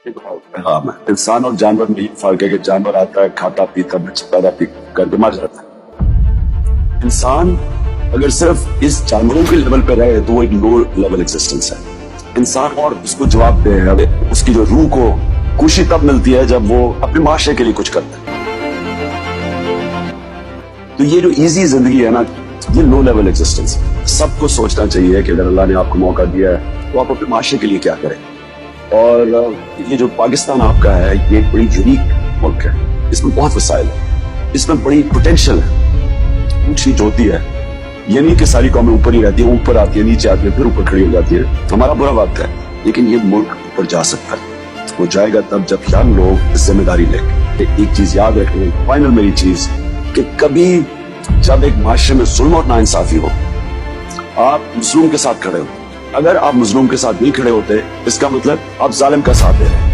हाँ, इंसान और जानवर में ये फर्क है कि जानवर आता है, खाता पीता, बच्चे पैदा करके मर जाता है। इंसान अगर सिर्फ इस जानवरों के लेवल पे रहे तो वो एक लो लेवल एग्जिस्टेंस है। इंसान और उसको जवाब दे, उसकी जो रूह को खुशी तब मिलती है जब वो अपने माशरे के लिए कुछ करता है। तो ये जो इजी जिंदगी है ना, ये लो लेवल एग्जिस्टेंस है। सबको सोचना चाहिए कि अगर अल्लाह ने आपको मौका दिया है तो आप अपने माशरे के लिए क्या करें। और ये जो पाकिस्तान आपका है, ये एक बड़ी यूनिक मुल्क है। इसमें बहुत वसाइल है, इसमें बड़ी पोटेंशियल है। ऊंच नीच होती है, ये नहीं कि सारी कौमें ऊपर ही रहती है, ऊपर आती है, नीचे आती है, फिर ऊपर खड़ी हो जाती है। हमारा बुरा वक्त है, लेकिन ये मुल्क ऊपर जा सकता है। वो जाएगा तब जब यंग लोग जिम्मेदारी लेंगे। एक चीज याद रखें, फाइनल मेरी चीज, कि कभी जब एक माशरे में जुल्म और नाइंसाफी हो, आप मजलूम के साथ खड़े हो। अगर आप मजलूम के साथ नहीं खड़े होते, इसका मतलब आप जालिम का साथ दे रहे हैं।